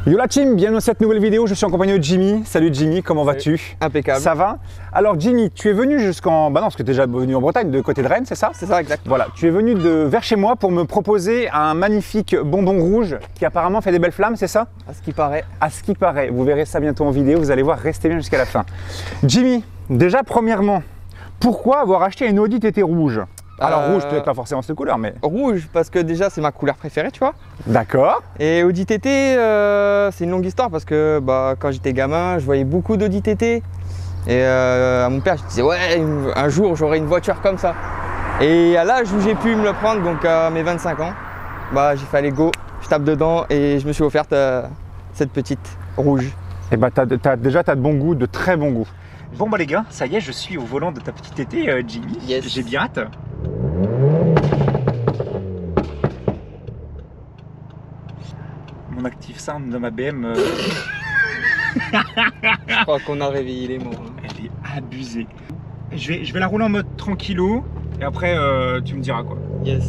Yo la team, bienvenue dans cette nouvelle vidéo, je suis en compagnie de Jimmy. Salut Jimmy, comment vas-tu? Impeccable. Ça va? Alors Jimmy, tu es venu jusqu'en... Bah non, parce que tu es déjà venu en Bretagne, de côté de Rennes, c'est ça? C'est ça, exact. Voilà, tu es venu vers chez moi pour me proposer un magnifique bonbon rouge qui apparemment fait des belles flammes, c'est ça? À ce qui paraît. À ce qui paraît, vous verrez ça bientôt en vidéo, vous allez voir, restez bien jusqu'à la fin. Jimmy, déjà premièrement, pourquoi avoir acheté une Audi TT rouge? Alors rouge, peut-être pas forcément cette couleur, mais... Rouge, parce que déjà c'est ma couleur préférée, tu vois. D'accord. Et Audi TT, c'est une longue histoire parce que quand j'étais gamin, je voyais beaucoup d'Audi TT. Et à mon père, je disais ouais, un jour j'aurai une voiture comme ça. Et à l'âge où j'ai pu me le prendre, donc à mes 25 ans, j'ai fait allez go, je tape dedans et je me suis offerte cette petite rouge. Et bah déjà t'as de bon goût, de très bon goût. Bon bah les gars, ça y est, je suis au volant de ta petite TT, Jimmy. Yes. J'ai bien hâte. Mon active sound de ma BM, Je crois qu'on a réveillé les mots. elle est abusée. Je vais la rouler en mode tranquillou et après tu me diras quoi. Yes.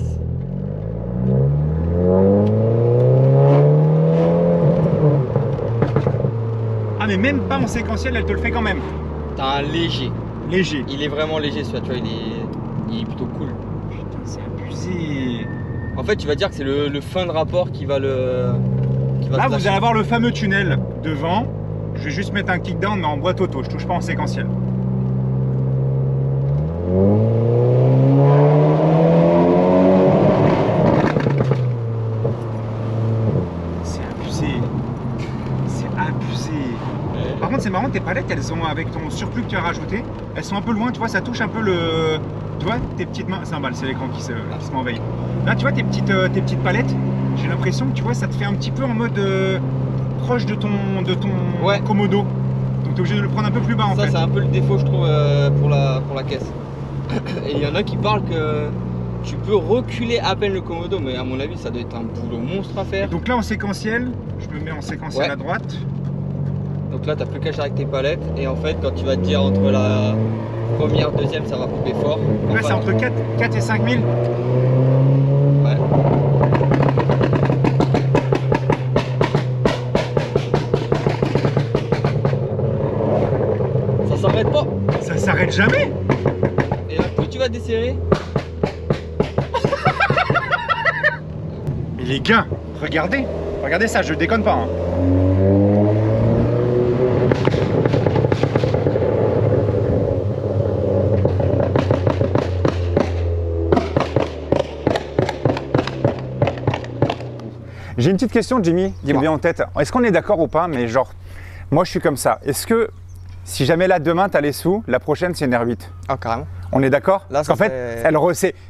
Ah mais même pas en séquentiel, elle te le fait quand même. T'as un léger. Léger. Il est vraiment léger celui-là, tu vois, il est plutôt cool. Putain, c'est abusé. En fait, tu vas dire que c'est le fin de rapport qui va Là, vous allez avoir le fameux tunnel devant. Je vais juste mettre un kickdown, mais en boîte auto. Je touche pas en séquentiel. C'est abusé. C'est abusé. Par contre, c'est marrant, tes palettes, elles ont, avec ton surplus que tu as rajouté, elles sont un peu loin, tu vois, ça touche un peu le... Tu vois, tes petites mains... C'est un bal, c'est l'écran qui se m'envahit. Là, tu vois, tes petites palettes, j'ai l'impression que, tu vois, ça te fait un petit peu en mode proche de ton ouais. Komodo. Donc, tu es obligé de le prendre un peu plus bas, en fait. Ça, c'est un peu le défaut, je trouve, pour la caisse. Et il y en a qui parlent que tu peux reculer à peine le Komodo, mais à mon avis, ça doit être un boulot monstre à faire. Et donc là, en séquentiel, je me mets en séquentiel ouais. à droite. Donc là, tu n'as plus qu'à charger tes palettes. Et en fait, quand tu vas te dire entre la première, deuxième, ça va couper fort. Donc là, c'est entre 4 et 5 000. Ouais. Ça s'arrête pas. Ça s'arrête jamais. Et là, plus tu vas desserrer. Mais les gars, regardez ça, je déconne pas. Hein. J'ai une petite question, Jimmy, qui me vient en tête. Est-ce qu'on est d'accord ou pas? Mais genre, moi je suis comme ça. Est-ce que si jamais là demain t'as les sous, la prochaine c'est une R8? Ah, carrément. On est d'accord? Parce qu'en fait,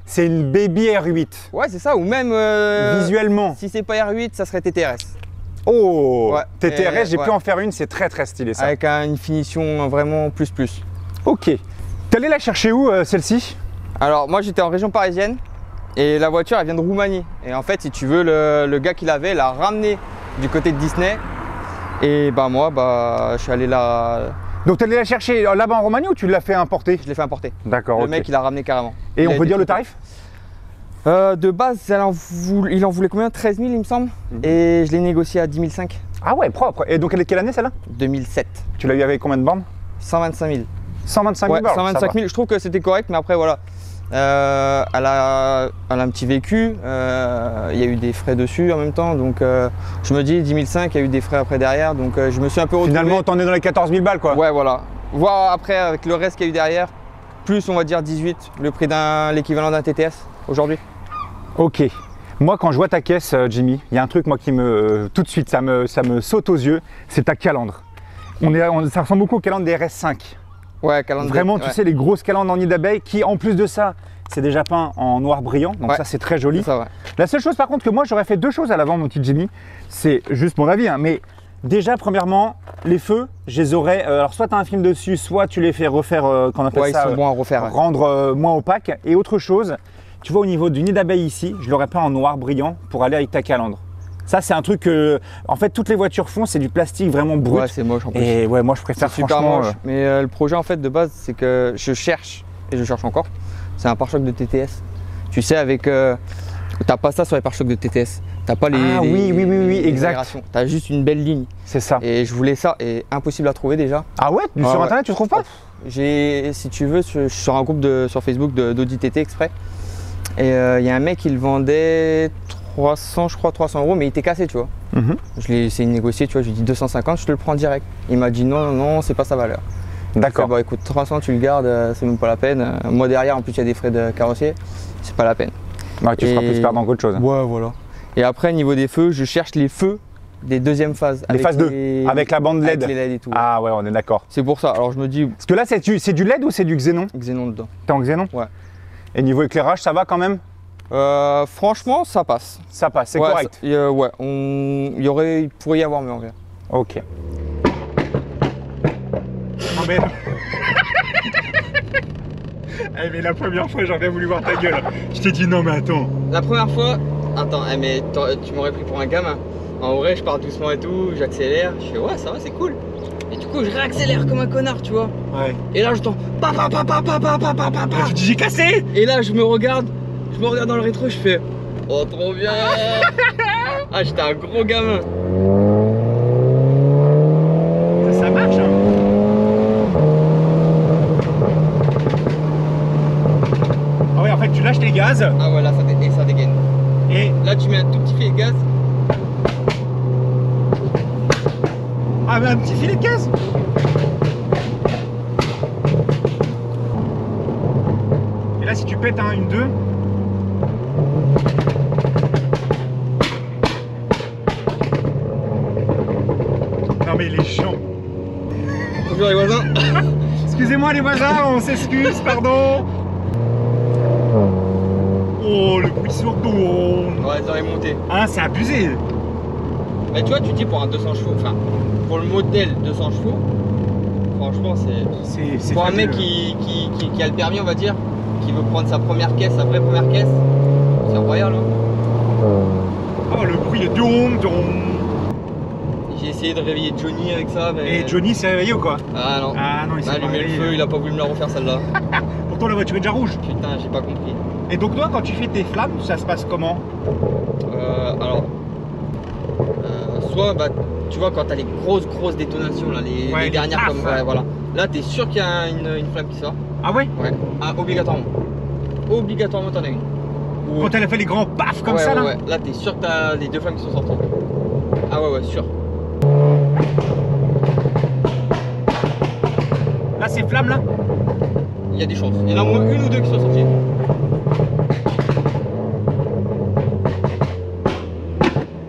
c'est une baby R8. Ouais, c'est ça, ou même visuellement. Si c'est pas R8, ça serait TTRS. Oh ouais. TTRS, j'ai pu en faire une, c'est très très stylé ça. Avec une finition vraiment plus. Ok. T'es allé la chercher où celle-ci? Alors moi j'étais en région parisienne et la voiture elle vient de Roumanie. Et en fait si tu veux le gars qui l'avait l'a ramené du côté de Disney. Et moi je suis allé là. Donc tu es allé la chercher là-bas en Roumanie ou tu l'as fait importer? Je l'ai fait importer. D'accord. Le mec il l'a ramené carrément. Et on peut dire le tarif? De base il en voulait combien? 13 000 il me semble. Et je l'ai négocié à 10 500. Ah ouais, propre. Et donc elle est de quelle année celle-là? 2007. Tu l'as eu avec combien de bornes? 125 000. 125 000 ouais, bornes. 125 000, je trouve que c'était correct, mais après voilà. Elle a un petit vécu, il y a eu des frais dessus en même temps, donc je me dis 10 500, il y a eu des frais après derrière, donc je me suis un peu retrouvé. Finalement, t'en es dans les 14 000 balles quoi. Ouais, voilà. Voir après avec le reste qu'il y a eu derrière, plus on va dire 18, le prix l'équivalent d'un TTS aujourd'hui. Ok. Moi, quand je vois ta caisse, Jimmy, il y a un truc moi qui me tout de suite, ça me saute aux yeux, c'est ta calandre. Ça ressemble beaucoup aux calandres des RS5. Ouais, calandre. Vraiment, ouais. tu sais, les grosses calandres en nid d'abeille qui, en plus de ça, c'est déjà peint en noir brillant, donc ça c'est très joli. Ça, ouais. La seule chose par contre que moi j'aurais fait deux choses à l'avant, mon petit Jimmy, c'est juste mon avis, hein, mais déjà premièrement, les feux, je les aurais, alors soit tu as un film dessus, soit tu les fais refaire, qu'on appelle ça, ils sont bons à refaire, rendre moins opaque. Et autre chose, tu vois au niveau du nid d'abeille ici, je l'aurais peint en noir brillant pour aller avec ta calandre. Ça c'est un truc que, en fait toutes les voitures font, c'est du plastique vraiment brut. Ouais, c'est moche en plus. Et ouais, moi je préfère super franchement. moche. Mais le projet en fait de base, c'est que je cherche, et je cherche encore, c'est un pare-choc de TTS. Tu sais, avec, t'as pas ça sur les pare-chocs de TTS. T'as pas les. Ah oui, exact. T'as juste une belle ligne. C'est ça. Et je voulais ça, et impossible à trouver déjà. Ah ouais? Sur internet, tu trouves pas? Si tu veux, je suis sur un groupe sur Facebook d'Audi TT exprès. Et il y a un mec qui le vendait 300, je crois, 300 €, mais il était cassé, tu vois. Je l'ai essayé de négocier, tu vois, je lui ai dit 250, je te le prends direct. Il m'a dit non, c'est pas sa valeur. D'accord. Bah écoute, 300, tu le gardes, c'est même pas la peine. Moi derrière, en plus, il y a des frais de carrossier, c'est pas la peine. Ouais, tu seras plus perdant qu'autre chose. Ouais, voilà. Et après, niveau des feux, je cherche les feux des deuxièmes phases. Les phases 2, avec la bande LED. Avec les LED et tout. Ah ouais, on est d'accord. C'est pour ça. Alors je me dis. Parce que là, c'est du LED ou c'est du Xénon? Xénon dedans. T'es en Xénon? Ouais. Et niveau éclairage, ça va quand même? Franchement, ça passe. Ça passe, c'est correct. Ouais, il pourrait y avoir mieux en vrai. Ok. Non mais... Eh, mais la première fois, j'aurais bien voulu voir ta gueule. Je t'ai dit non mais attends. La première fois, attends, mais tu m'aurais pris pour un gamin. En vrai, je pars doucement et tout, j'accélère, je fais ouais, ça va, c'est cool. Et du coup, je réaccélère comme un connard, tu vois. Ouais. Et là, j'entends pa. Je te dis j'ai cassé. Et là, je me regarde dans le rétro, je fais oh, trop bien. Ah, j'étais un gros gamin. Ça marche, hein. Ah ouais, en fait, tu lâches les gaz. Ah ouais, là, ça dégaine. Et là, tu mets un tout petit filet de gaz. ah, mais un petit filet de gaz. Et là, si tu pètes un, une 2. Non mais il est chiant. Bonjour les voisins. Excusez-moi les voisins, on s'excuse, pardon. Oh, le bruit sur dos. Ouais, ça aurait monté. Ah, c'est abusé. Mais tu vois, tu dis pour un 200 chevaux, enfin, pour le modèle 200 chevaux, franchement, c'est pour un mec qui a le permis, on va dire, qui veut prendre sa première caisse, sa vraie première caisse, c'est royal. Hein. Oh, le bruit est dom. J'ai essayé de réveiller Johnny avec ça, mais... Et Johnny s'est réveillé ou quoi? Ah non. Ah non, il s'est allumé le feu, il a pas voulu me la refaire celle-là. Pourtant la voiture est déjà rouge. Putain, j'ai pas compris. Et donc toi, quand tu fais tes flammes, ça se passe comment? Alors, soit, bah, tu vois, quand t'as les grosses détonations, là, les dernières comme... Ouais, voilà. Là, t'es sûr qu'il y a une flamme qui sort. Ah ouais? Ouais. Ah, obligatoirement. Obligatoirement, t'en as une. Quand elle a fait les grands paf comme ça, là? Ouais, là, t'es sûr que t'as les deux flammes qui sont sorties. Ah ouais, sûr. Là, ces flammes, là? Il y a des chances. Il y en a au moins une ou deux qui sont sorties.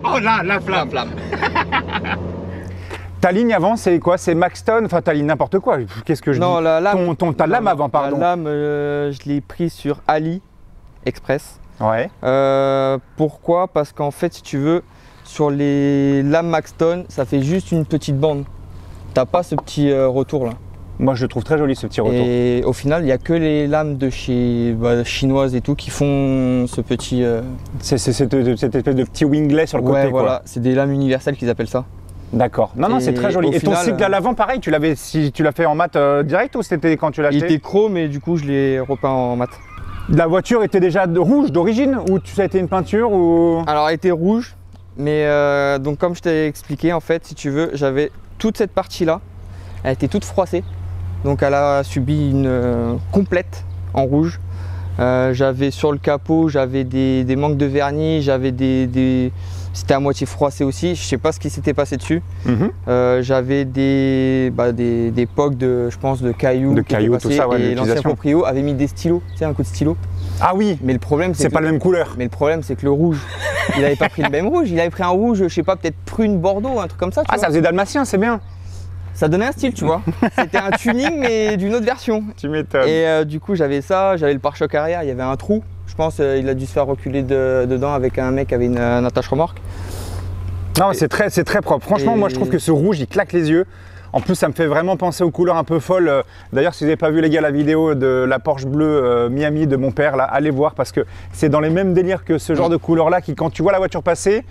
Oh là, la flamme. La flamme. Ta ligne avant, c'est quoi? C'est Maxton? Enfin, ta ligne n'importe quoi. Qu'est-ce que je dis? Non, la lame. Ta lame avant, pardon. La lame, je l'ai prise sur Ali Express. Ouais. Pourquoi? Parce qu'en fait, si tu veux, sur les lames Maxton, ça fait juste une petite bande. T'as pas ce petit retour là. Moi, je le trouve très joli ce petit retour. Et au final, il n'y a que les lames de chez chinoises et tout qui font ce petit. C'est cette espèce de petit winglet sur le côté. Ouais, voilà, c'est des lames universelles qu'ils appellent ça. D'accord. Non, c'est très joli. Et ton cycle à l'avant, pareil, tu l'as fait en mat direct ou c'était quand tu l'as acheté? Il était chrome et du coup, je l'ai repeint en mat. La voiture était déjà rouge d'origine ou ça a été une peinture ou... Alors, elle était rouge, mais donc comme je t'ai expliqué, en fait, si tu veux, j'avais toute cette partie-là, elle était toute froissée. Donc elle a subi une complète en rouge. J'avais sur le capot, j'avais des manques de vernis, j'avais c'était à moitié froissé aussi. Je sais pas ce qui s'était passé dessus. J'avais des pocs de, je pense, de cailloux. De cailloux, tout ça, ouais. Et l'ancien proprio avait mis des stylos, tu sais, un coup de stylo. Ah oui. Mais le problème, c'est pas la même couleur. Mais le problème, c'est que le rouge, il avait pas pris le même rouge. Il avait pris un rouge, je sais pas, peut-être prune Bordeaux, un truc comme ça. Ah, ça faisait dalmatien, c'est bien. Ça donnait un style, tu vois. C'était un tuning, mais d'une autre version. Tu m'étonnes. Et du coup, j'avais ça, j'avais le pare-choc arrière, il y avait un trou. Je pense qu'il a dû se faire reculer dedans avec un mec qui avait une attache remorque. Non, c'est très propre. Franchement, moi, je trouve que ce rouge, il claque les yeux. En plus, ça me fait vraiment penser aux couleurs un peu folles. D'ailleurs, si vous n'avez pas vu, les gars, la vidéo de la Porsche bleue Miami de mon père, là, allez voir parce que c'est dans les mêmes délires que ce genre de couleur-là qui, quand tu vois la voiture passer,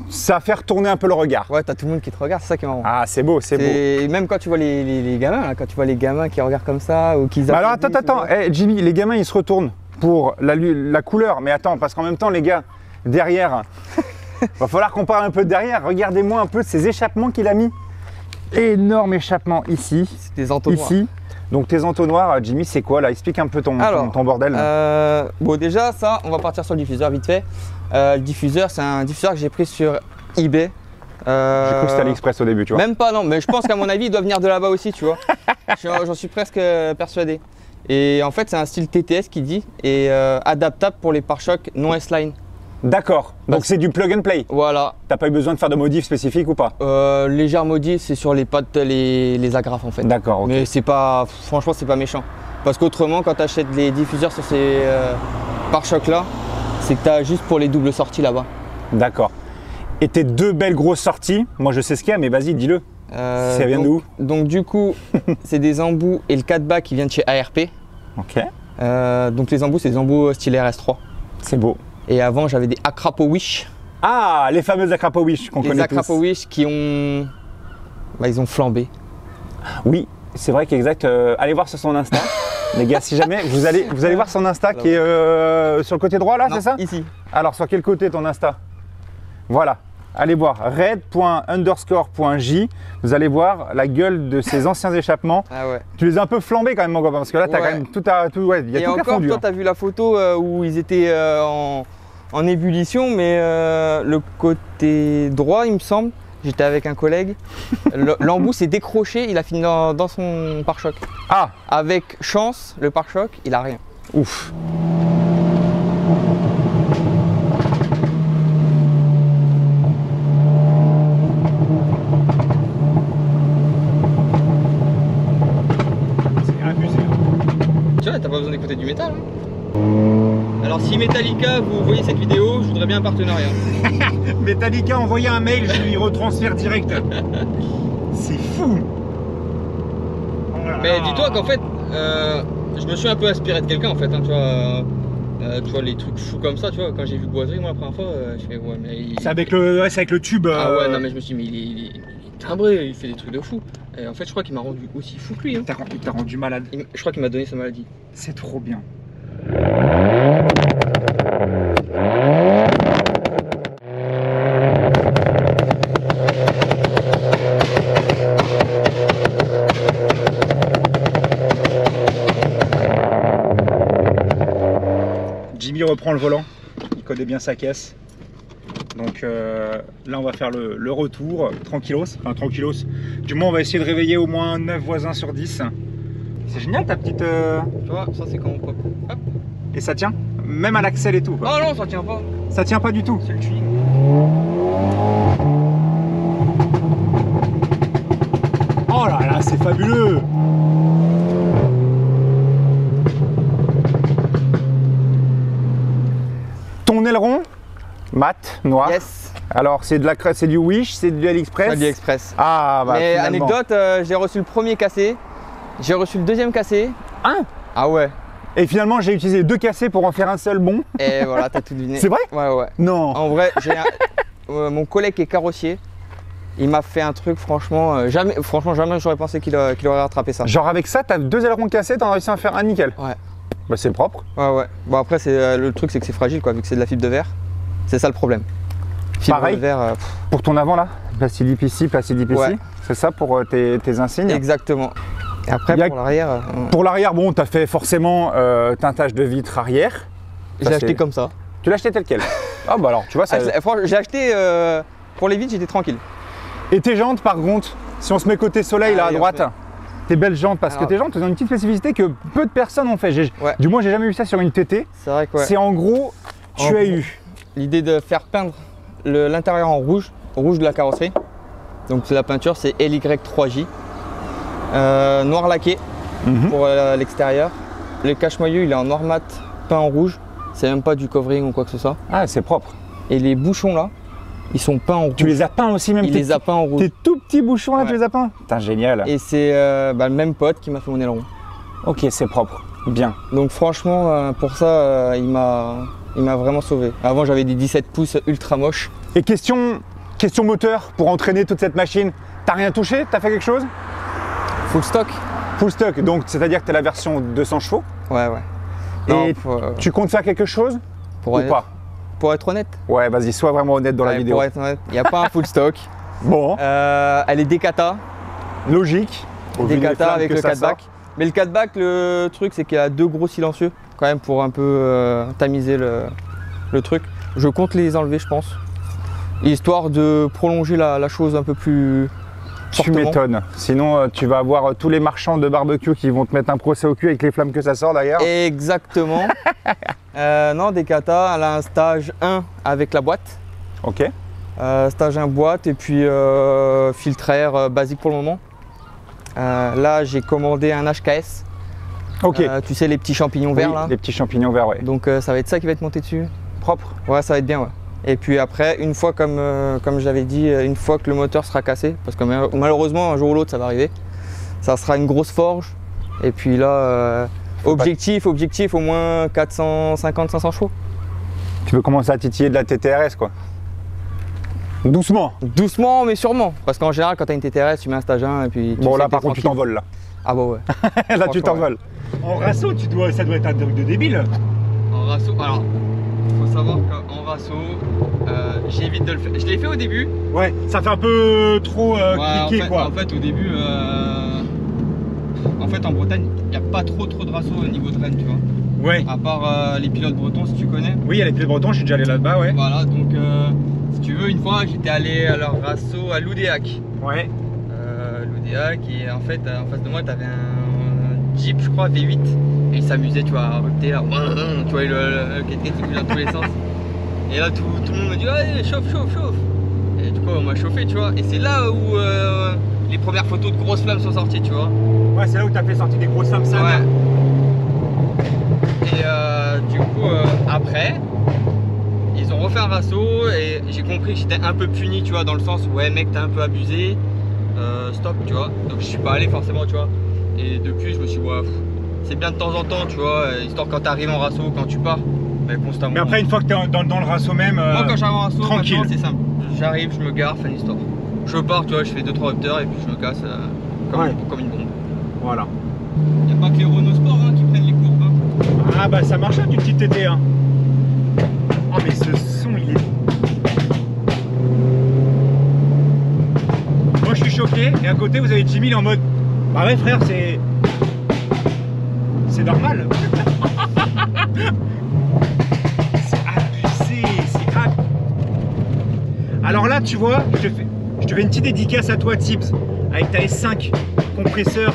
ça fait retourner un peu le regard. Ouais, t'as tout le monde qui te regarde, c'est ça qui est marrant. Ah, c'est beau, c'est beau. Et même quand tu vois les gamins, là, quand tu vois les gamins qui regardent comme ça ou qui... Bah alors, attends. Hey, Jimmy, les gamins, ils se retournent pour la couleur. Mais attends, parce qu'en même temps, les gars, derrière, Va falloir qu'on parle un peu de derrière. Regardez-moi un peu ces échappements qu'il a mis. Énorme échappement ici. C'est des entonnoirs. Ici. Donc tes entonnoirs, Jimmy, c'est quoi là? Explique un peu ton bordel. Bon déjà ça, on va partir sur le diffuseur vite fait. Le diffuseur, c'est un diffuseur que j'ai pris sur eBay. J'ai cru que c'était AliExpress au début, tu vois. Même pas non, mais je pense qu'à mon avis il doit venir de là-bas aussi, tu vois. J'en suis presque persuadé. Et en fait c'est un style TTS qui dit et adaptable pour les pare-chocs non S-Line. D'accord, donc c'est du plug and play. Voilà. T'as pas eu besoin de faire de modifs spécifiques ou pas? Légère modif, c'est sur les pattes, les agrafes en fait. D'accord, ok. Mais c'est pas, franchement c'est pas méchant. Parce qu'autrement quand tu achètes les diffuseurs sur ces pare-chocs là, c'est que tu as juste pour les doubles sorties là-bas. D'accord. Et tes deux belles grosses sorties, moi je sais ce qu'il y a, mais vas-y dis-le. Ça vient d'où? Donc du coup, c'est des embouts et le 4-bas qui vient de chez ARP. Ok. Donc les embouts, c'est des embouts style RS3. C'est beau. Et avant, j'avais des Akrapowish. Ah, les fameuses Akrapowish qu'on connaît tous. Les Akrapowish qui ont... Bah, ils ont flambé. Oui, c'est vrai qu'exact. Allez voir sur son Insta. Les gars, si jamais, vous allez voir son Insta qui est sur le côté droit là, c'est ça? Ici. Alors, sur quel côté ton Insta? Voilà. Allez voir red._.j. Vous allez voir la gueule de ces anciens échappements. Ah ouais. Tu les as un peu flambés quand même, mon copain, parce que là, tu as quand même tout, ouais, il y a et tout qui a encore, fondu. toi, tu as vu la photo où ils étaient en ébullition, mais le côté droit, il me semble, j'étais avec un collègue, l'embout s'est décroché, il a fini dans son pare-choc. Ah! Avec chance, le pare-choc, il a rien. Ouf! Tu vois, t'as pas besoin d'écouter du métal. Hein. Alors si Metallica, vous voyez cette vidéo, je voudrais bien un partenariat. Metallica, envoyez un mail, je lui retransfère direct. C'est fou. Oh là Mais là. dis-toi qu'en fait, je me suis un peu inspiré de quelqu'un en fait. Hein, tu vois, les trucs fous comme ça, tu vois, quand j'ai vu Boiserie, moi la première fois, je fais ouais, mais C'est avec le tube. Ah ouais, non mais je me suis dit, mais il est timbré, il fait des trucs de fou. Et en fait, je crois qu'il m'a rendu aussi fou que lui. Hein. Il t'a rendu malade. Je crois qu'il m'a donné sa maladie. C'est trop bien. Jimmy reprend le volant. Il connaît bien sa caisse. Donc là on va faire le retour tranquillos, enfin tranquillos, du moins on va essayer de réveiller au moins 9 voisins sur 10. C'est génial ta petite... Tu vois, ça c'est quand on pop. Hop. Et ça tient? Même à l'axel et tout quoi. Oh non, ça tient pas. Ça tient pas du tout. C'est le tuning. Oh là là, c'est fabuleux. Ton aileron, mat, noir. Yes. Alors, c'est du Wish, c'est du AliExpress? AliExpress. Ah, bah mais finalement. anecdote, j'ai reçu le premier cassé, j'ai reçu le deuxième cassé. Hein? Ah ouais. Et finalement, j'ai utilisé 2 cassés pour en faire un seul bon. Et voilà, t'as tout deviné. C'est vrai? Ouais, ouais. Non. En vrai, mon collègue qui est carrossier, il m'a fait un truc, franchement, jamais j'aurais pensé qu'il aurait rattrapé ça. Genre avec ça, t'as 2 ailerons cassés, t'en as réussi à en faire un nickel. Ouais. Bah c'est propre. Ouais, ouais. Bon après, le truc c'est que c'est fragile quoi, vu que c'est de la fibre de verre. C'est ça le problème. Fibre Pareil, de verre. pour ton avant là, plastilip ici, plastilip ici. Ouais. C'est ça pour tes insignes. Exactement. Et après pour l'arrière. Pour l'arrière, bon, t'as fait forcément teintage de vitre arrière. J'ai acheté comme ça. Tu l'as acheté tel quel? Ah bah alors, tu vois ça. Franchement, j'ai acheté pour les vitres, j'étais tranquille. Et tes jantes par contre, si on se met côté soleil là à droite, tes belles jantes, parce que tes jantes, elles ont une petite spécificité que peu de personnes ont fait. Du moins, j'ai jamais vu ça sur une TT. C'est vrai que ouais. C'est en gros, tu as eu l'idée de faire peindre l'intérieur en rouge de la carrosserie. Donc la peinture c'est LY3J. Noir laqué pour l'extérieur. Le cache-moyeu il est en noir mat peint en rouge. C'est même pas du covering ou quoi que ce soit. Ah, c'est propre. Et les bouchons là, ils sont peints en rouge. Tu les as peints aussi même? Il les a peints en rouge. Tes tout petits bouchons là, tu les as peints? Putain, génial. Et c'est le même pote qui m'a fait mon aileron. Ok, c'est propre. Bien. Donc franchement, pour ça, il m'a vraiment sauvé. Avant, j'avais des 17 pouces ultra moches. Et question moteur pour entraîner toute cette machine, t'as rien touché? T'as fait quelque chose? Full stock. Full stock, donc c'est-à-dire que t'as la version 200 chevaux? Ouais, ouais. Et tu comptes faire quelque chose ou pas? pour être honnête. Ouais, vas-y, sois vraiment honnête dans la Ouais, vidéo. pour être honnête, il n'y a pas un full stock. Bon, Elle est Decata. logique. Au vu des Decata flammes avec que le ça 4 back. sort. Mais le 4 back, le truc, c'est qu'il y a 2 gros silencieux, quand même, pour un peu tamiser le truc. Je compte les enlever, je pense. Histoire de prolonger la chose un peu plus Tu fortement. m'étonnes. Sinon, tu vas avoir tous les marchands de barbecue qui vont te mettre un procès au cul avec les flammes que ça sort d'ailleurs. Exactement. Non, Decata, elle a un stage 1 avec la boîte. Ok. Stage 1 boîte et puis filtre air basique pour le moment. Là, j'ai commandé un HKS. Ok. Tu sais, les petits champignons verts Oui, là. les petits champignons verts, ouais. Donc ça va être ça qui va être monté dessus. Propre. Ouais, ça va être bien, ouais. Et puis après, une fois, comme j'avais dit, une fois que le moteur sera cassé, parce que malheureusement, un jour ou l'autre, ça va arriver, ça sera une grosse forge. Et puis là, objectif, au moins 450-500 chevaux. Tu peux commencer à titiller de la TTRS, quoi. Doucement. Doucement, mais sûrement. Parce qu'en général, quand tu as une TTRS, tu mets un stage 1 et puis. Bon, sais là, que par t'es contre, tu tranquille. t'envoles, là. Ah bah ouais. Là, tu Franchement, t'envoles. En rasso, ça doit être un truc de débile. En rasso, alors, faut savoir qu'en rasso, j'évite de le faire. Je l'ai fait au début. Ouais, ça fait un peu trop cliquer, en fait, quoi. En fait, au début, en Bretagne, il n'y a pas trop de rasso au niveau de Rennes, tu vois. Ouais. À part les pilotes bretons, si tu connais. Oui, il y a les pieds bretons, je suis déjà allé là-bas, ouais. Voilà, donc si tu veux, une fois, j'étais allé à leur rasso à Loudéac. Ouais. Loudéac, et en fait, en face de moi, tu avais un Jeep, je crois, V8. Et il s'amusait, tu vois, à recter là. Tu vois, le qui bouge dans tous les sens. Et là, tout le monde me dit, allez, chauffe. Et du coup, on m'a chauffé, tu vois. Et c'est là où les premières photos de grosses flammes sont sorties, tu vois. Ouais, c'est là où t'as fait sortir des grosses flammes sales. Ouais. Et du coup, après, ils ont refait un rasso et j'ai compris que j'étais un peu puni, tu vois, dans le sens, ouais, mec, t'as un peu abusé, stop, tu vois. Donc je suis pas allé forcément, tu vois. Et depuis, je me suis dit, ouais, c'est bien de temps en temps, tu vois, histoire quand t'arrives en rasso, quand tu pars, mais constamment. Mais après, une fois que t'es dans le rasso même, moi, quand j'arrive en rasso, tranquille. c'est simple. J'arrive, je me gare, fin d'histoire. Je pars, tu vois, je fais 2-3 rupteurs et puis je me casse comme une bombe. Voilà. Y a pas que les Renault Sport qui prennent les courbes. Hein. Ah bah ça marche, du petit TT, hein. Oh mais ce son, il est... Moi je suis choqué, et à côté vous avez Jimmy, il est en mode... Bah ouais frère, c'est... C'est normal. C'est abusé, c'est abusé. Alors là, tu vois, je te fais une petite dédicace à toi, Tibbs, avec ta S5 compresseur.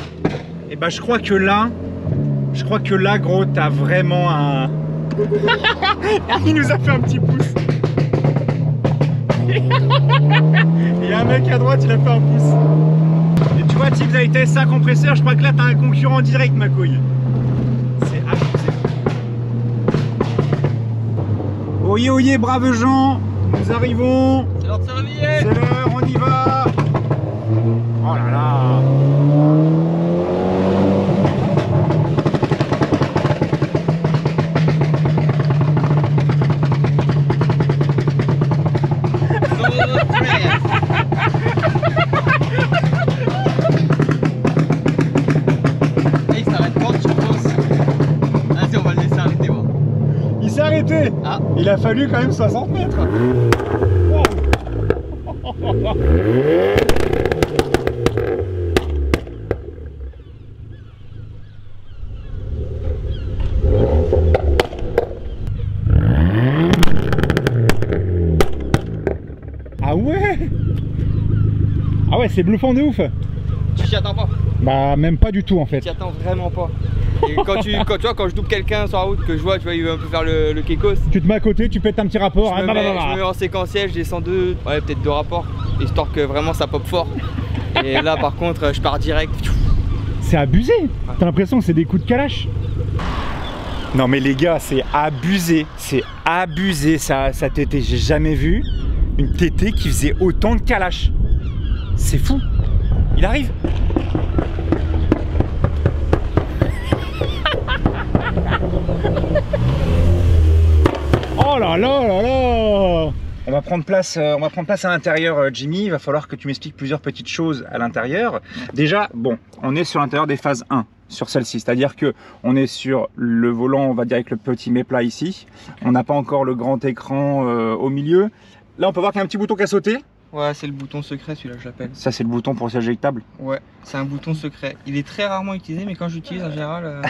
Et bah je crois que là, gros, t'as vraiment un... Il nous a fait un petit pouce. Il y a un mec à droite, il a fait un pouce. Et tu vois, Tibbs, avec ta S5 compresseur, je crois que là, t'as un concurrent direct, ma couille. C'est abusé. Oyez, oyez, braves gens, nous arrivons. C'est l'heure de se réveiller. C'est l'heure, on y va. Oh là là. Il s'arrête quand tu poses. Vas-y, on va le laisser arrêter, moi. Il s'est arrêté. Ah. Il a fallu quand même 60 mètres. Ah ouais. Ah ouais, c'est bluffant de ouf. Tu t'y attends pas. Bah même pas du tout en fait. Tu t'y attends vraiment pas. Et quand tu vois, quand je double quelqu'un sur la route, que je vois, tu vois, il veut un peu faire le kékos. Tu te mets à côté, tu pètes un petit rapport. Je me mets en séquentiel, je descends peut-être deux rapports, histoire que vraiment ça pop fort. Et là par contre, je pars direct. C'est abusé. T'as l'impression que c'est des coups de calache. Non mais les gars, c'est abusé. C'est abusé ça TT. J'ai jamais vu une TT qui faisait autant de calache. C'est fou. Il arrive. Oh là là là là. On va prendre place à l'intérieur, Jimmy. Il va falloir que tu m'expliques plusieurs petites choses à l'intérieur. Déjà, bon, on est sur l'intérieur des phases 1. sur celle-ci. C'est-à-dire que on est sur le volant, on va dire avec le petit méplat ici. On n'a pas encore le grand écran au milieu. Là, on peut voir qu'il y a un petit bouton qui a sauté. Ouais, c'est le bouton secret, celui-là, je l'appelle. Ça, c'est le bouton pour siège éjectable. Ouais, c'est un bouton secret. Il est très rarement utilisé, mais quand j'utilise en général,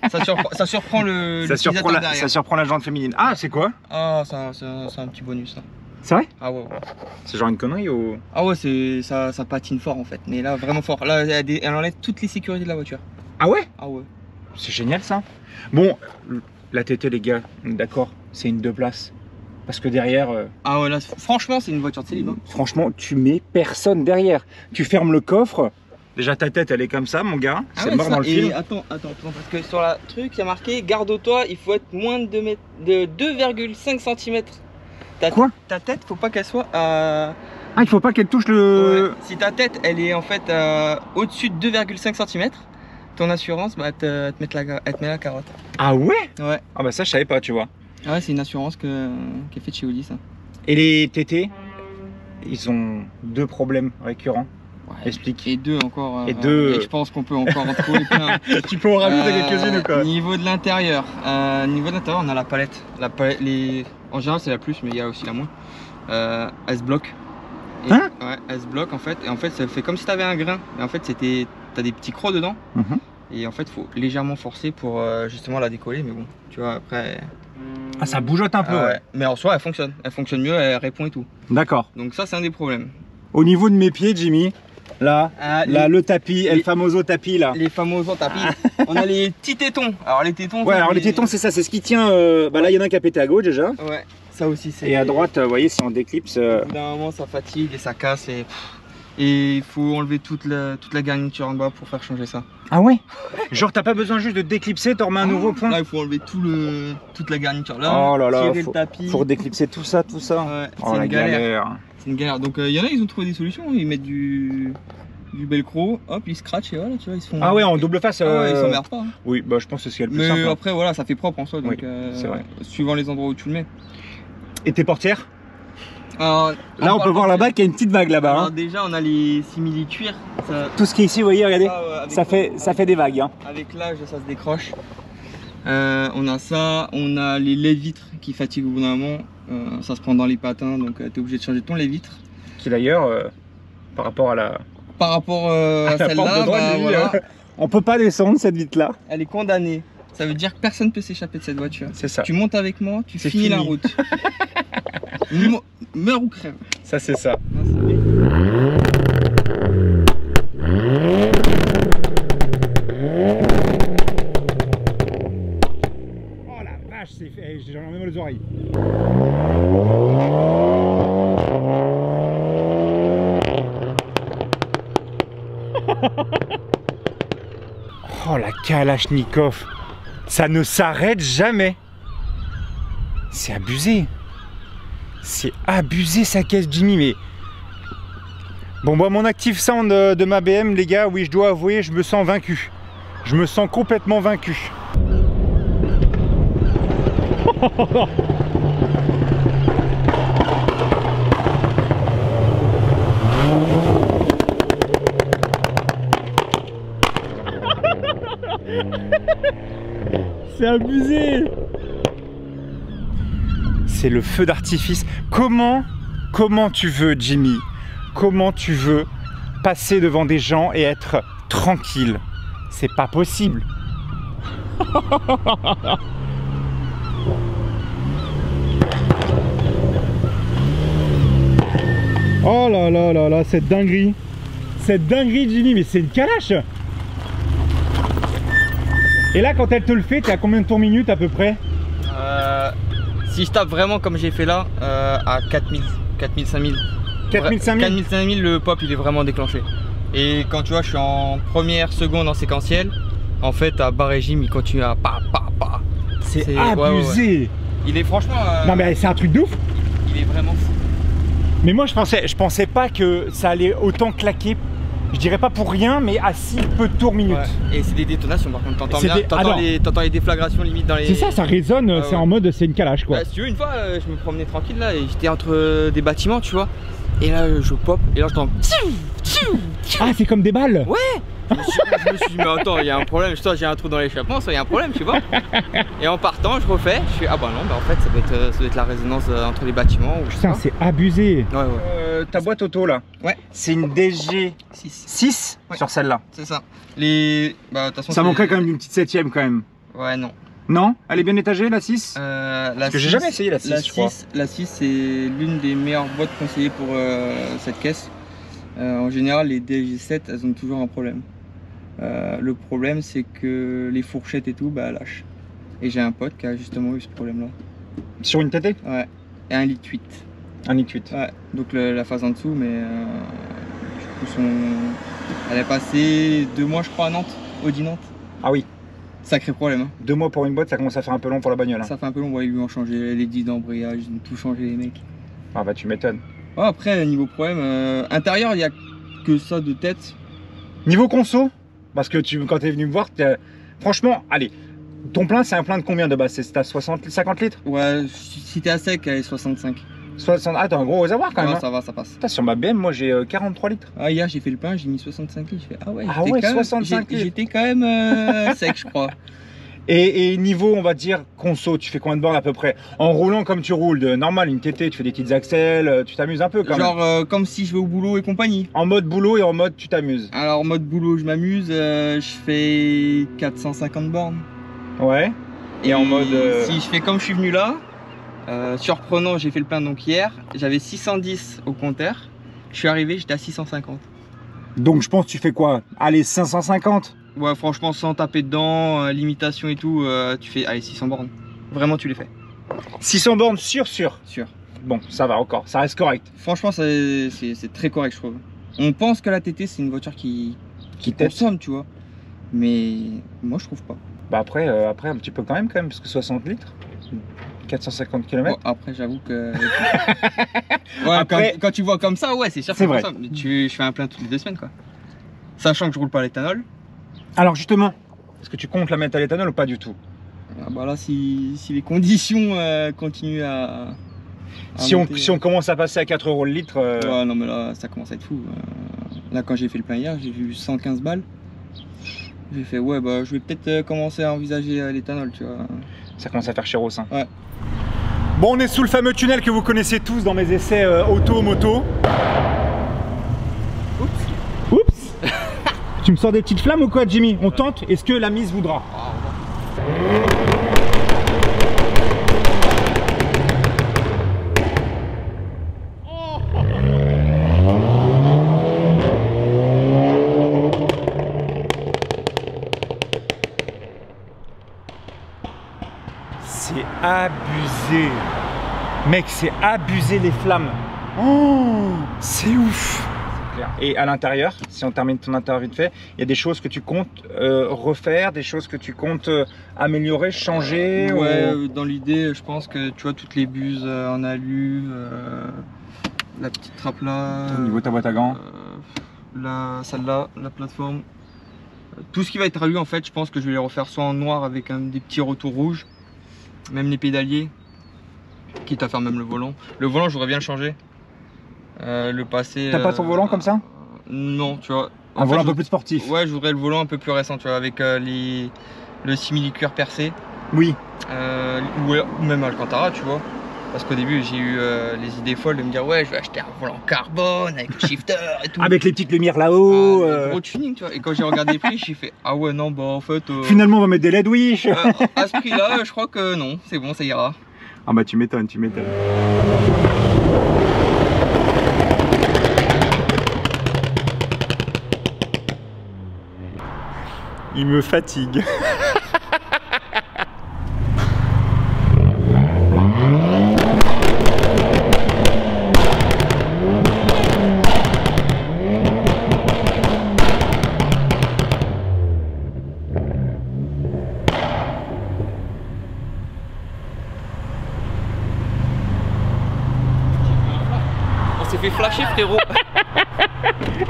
ça surprend ça surprend la jante féminine. Ah, c'est quoi? Ah, c'est un petit bonus, là. C'est vrai? Ah ouais. C'est genre une connerie ou? Ah ouais, ça patine fort en fait, mais là vraiment fort. Là, elle enlève toutes les sécurités de la voiture. Ah ouais? Ah ouais. C'est génial ça. Bon, la TT les gars, d'accord, c'est une 2 places. Parce que derrière... Ah ouais, là franchement c'est une voiture de célibe. Hein. Franchement, tu mets personne derrière. Tu fermes le coffre. Déjà ta tête elle est comme ça mon gars. Ah c'est ouais, mort dans le film. Attends, parce que sur la truc il y a marqué garde-toi, il faut être moins de 2,5 cm. Quoi? Ta tête, faut pas qu'elle soit à... Ah, il faut pas qu'elle touche le... Ouais. Si ta tête, elle est en fait au-dessus de 2,5 cm, ton assurance, bah, elle te met la carotte. Ah ouais? Ouais. Ah bah ça, je savais pas, tu vois. Ouais, c'est une assurance qui est faite chez Audi, ça. Et les TT, ils ont 2 problèmes récurrents. Ouais. Explique. Et 2 encore. Et je pense qu'on peut encore en trouver plein. Tu peux en rajouter quelques-unes ou quoi? Niveau de l'intérieur, on a la palette. En général, c'est la plus, mais il y a aussi la moins. S-Block. Hein? Ouais, S-Block en fait. Et en fait, ça fait comme si tu avais un grain. Mais en fait, t'as des petits crocs dedans. Et en fait, il faut légèrement forcer pour justement la décoller. Mais bon, tu vois, après. Ah, ça bougeote un peu. Ouais. Mais en soi, elle fonctionne. Elle fonctionne mieux, elle répond et tout. D'accord. Donc, ça, c'est un des problèmes. Au niveau de mes pieds, Jimmy. Là, le tapis, le famoso tapis là. Les famosos tapis. On a les petits tétons. Alors les tétons. Ouais, alors les tétons c'est ça, c'est ce qui tient. Bah là il y en a un qui a pété à gauche déjà. Ouais, ça aussi c'est. Et à droite, vous voyez, si on déclipse. Au bout d'un moment ça fatigue et ça casse et il faut enlever toute la garniture en bas pour faire changer ça. Ah ouais? Genre t'as pas besoin juste de déclipser, t'en remets un nouveau point? Là il faut enlever toute la garniture là. Oh là là, tirer le tapis. Faut déclipser tout ça. Ouais, oh, c'est une galère. C'est une galère. Donc il y en a, ils ont trouvé des solutions. Ils mettent du velcro, hop, ils scratchent et voilà, tu vois, ils se font. Ah ouais, en double face. Ils s'emmerdent pas. Hein. Oui, bah je pense que c'est ce qu'il y a le plus simple. Mais après, voilà, ça fait propre en soi. Donc, c'est vrai. Suivant les endroits où tu le mets. Et tes portières? Alors, là, on peut voir là-bas qu'il y a une petite vague là-bas. Hein. Déjà, on a les simili-cuir. Tout ce qui est ici, vous voyez, regardez, ça fait des vagues. Hein. Avec l'âge, ça se décroche. On a ça, on a les lève-vitres qui fatiguent au bout d'un moment. Ça se prend dans les patins, donc tu es obligé de changer ton lève-vitre. Qui d'ailleurs, par rapport à la... Par rapport à celle-là, voilà. On peut pas descendre cette vitre-là. Elle est condamnée. Ça veut dire que personne ne peut s'échapper de cette voiture. C'est ça. Tu montes avec moi, tu finis la route. Meurs ou crève. Ça, c'est ça. Oh la vache, j'en ai même les oreilles. Oh la Kalachnikov, ça ne s'arrête jamais. C'est abusé. C'est abusé sa caisse Jimmy, mais... Bon, moi, mon Active Sound de ma BM, les gars, oui, je dois avouer, je me sens vaincu. Je me sens complètement vaincu. C'est abusé. C'est le feu d'artifice. Comment tu veux, Jimmy, comment tu veux passer devant des gens et être tranquille? C'est pas possible. Oh là là là là, cette dinguerie. Cette dinguerie, Jimmy, mais c'est une calache. Et là, quand elle te le fait, t'es à combien de tours minute à peu près? Si je tape vraiment comme j'ai fait là, à 4000, 4000, 5000. 4000, 5000 4000, 5000, le pop il est vraiment déclenché. Et quand tu vois, je suis en première seconde en séquentiel, en fait, à bas régime, il continue à pa. C'est abusé. Ouais. Il est franchement. Non, mais c'est un truc de ouf. Il est vraiment fou. Mais moi, je pensais pas que ça allait autant claquer. Je dirais pas pour rien, mais à si peu de tours minute. Ouais. Et c'est des détonations par contre, t'entends les déflagrations limite dans les... C'est ça résonne, c'est en mode c'est une calache quoi. Bah, si tu veux, une fois je me promenais tranquille là et j'étais entre des bâtiments tu vois. Et là je pop et là j'entends... Ah c'est comme des balles. Ouais. Je me suis dit, mais attends, il y a un problème, soit j'ai un trou dans l'échappement, soit il y a un problème, tu vois. Et en partant, je refais, je fais, ah bah non, bah en fait, ça doit être la résonance entre les bâtiments. Ou je sais Putain, pas. c'est abusé. Ouais, ouais. Ta boîte auto là, Ouais. c'est une DG 6 Ouais. sur celle-là. C'est ça. Les. Bah, de toute façon. Ça manquerait quand même d'une petite 7ème quand même. Ouais, non. Non? Elle est bien étagée la 6? Parce que j'ai jamais essayé la 6, je crois. La 6, c'est l'une des meilleures boîtes conseillées pour cette caisse. En général, les DG7, elles ont toujours un problème. Le problème, c'est que les fourchettes et tout, bah, elles lâchent. Et j'ai un pote qui a justement eu ce problème-là. Sur une TT? Ouais. Et un litre 8. Un litre 8. Ouais. Donc la phase en dessous, mais du coup, elle est passée 2 mois, je crois, à Nantes, Audi Nantes. Ah oui. Sacré problème. Hein. 2 mois pour une boîte, ça commence à faire un peu long pour la bagnole. Hein. Ça fait un peu long, ouais, ils lui ont changé les disques d'embrayage, ils ont tout changé les mecs. Ah bah tu m'étonnes. Ouais, après, niveau problème, intérieur, il n'y a que ça de tête. Niveau conso, parce que quand tu es venu me voir, franchement, allez, ton plein c'est un plein de combien de base? C'est à 50 litres? Ouais, si t'es à sec, elle est 65. 60... Ah t'as un gros réservoir quand même. Ouais, hein. ça va, ça passe. Putain, sur ma BM, moi j'ai 43 litres. Ah, hier j'ai fait le plein, j'ai mis 65 litres. Je fais, ah ouais, Ah ouais, quand 65 même, litres. j'étais quand même sec, je crois. Et niveau, on va dire, conso, tu fais combien de bornes à peu près? En roulant comme tu roules, de normal, une TT, tu fais des petites axelles, tu t'amuses un peu quand même. Genre comme si je vais au boulot et compagnie. En mode boulot et en mode tu t'amuses. Alors mode boulot, je m'amuse, je fais 450 bornes. Ouais. Et en mode... Si je fais comme je suis venu là, surprenant, j'ai fait le plein donc hier, j'avais 610 au compteur, je suis arrivé, j'étais à 650. Donc je pense que tu fais quoi? Allez, 550? Ouais, franchement, sans taper dedans, limitation et tout, tu fais, allez, 600 bornes. Vraiment, tu les fais. 600 bornes sûr. Sûr. Bon, ça va encore, ça reste correct. Franchement, c'est très correct, je trouve. On pense que la TT, c'est une voiture qui tête. consomme, tu vois. Mais moi, je trouve pas. Bah après un petit peu quand même, parce que 60 litres, 450 km. Bon, après, j'avoue que... ouais, Après- quand tu vois comme ça, ouais, c'est sûr que C'est ça vrai. consomme. Mais je fais un plein toutes les 2 semaines, quoi. Sachant que je roule pas à l'éthanol. Alors justement, est-ce que tu comptes la mettre à l'éthanol ou pas du tout? Ah bah là, si les conditions continuent à Si monter, on commence à passer à 4 € le litre, ouais, non mais là, ça commence à être fou. Là, quand j'ai fait le plein hier, j'ai vu 115 balles. J'ai fait, ouais, bah je vais peut-être commencer à envisager l'éthanol, tu vois. ça commence à faire cher au sein. Ouais. Bon, on est sous le fameux tunnel que vous connaissez tous dans mes essais auto-moto. Oups. Tu me sors des petites flammes ou quoi, Jimmy? On tente? Est-ce que la mise voudra? C'est abusé. Mec, c'est abusé les flammes. Oh, c'est ouf. Et à l'intérieur, si on termine ton intérieur vite fait, il y a des choses que tu comptes refaire, des choses que tu comptes améliorer, changer Ouais, dans l'idée, je pense que tu vois, toutes les buses en alu, la petite trappe là. Au niveau de ta boîte à gants. Celle-là, la plateforme. Tout ce qui va être alu, en fait, je pense que je vais les refaire soit en noir avec des petits retours rouges, même les pédaliers, quitte à faire même le volant. Le volant, j'aurais bien le changer. Le passer. T'as pas ton volant comme ça? Non, tu vois. Un volant un peu plus sportif. Ouais, je voudrais le volant un peu plus récent, tu vois, avec le simili-cuir percé. Oui. Ou même Alcantara, tu vois. Parce qu'au début, j'ai eu les idées folles de me dire, ouais, je vais acheter un volant carbone avec le shifter et tout. Avec les petites lumières là-haut. Gros tuning, tu vois. Et quand j'ai regardé les prix, j'ai fait, ah ouais, non, bah en fait. Finalement, on va mettre des LED wish. À ce prix-là, je crois que non, c'est bon, ça ira. Ah bah tu m'étonnes, tu m'étonnes. Il me fatigue. On s'est fait flasher, frérot. Je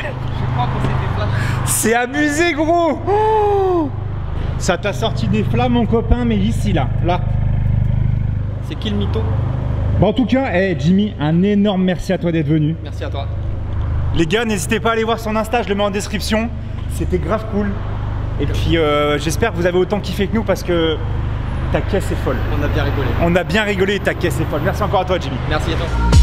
crois qu'on s'est fait flasher. C'est abusé, gros. Oh, ça t'a sorti des flammes, mon copain, mais ici, là. C'est qui le mytho? Bon, en tout cas, Jimmy, un énorme merci à toi d'être venu. Merci à toi. Les gars, n'hésitez pas à aller voir son Insta, je le mets en description. C'était grave cool. Et puis j'espère que vous avez autant kiffé que nous parce que ta caisse est folle. On a bien rigolé. On a bien rigolé et ta caisse est folle. Merci encore à toi, Jimmy. Merci à toi.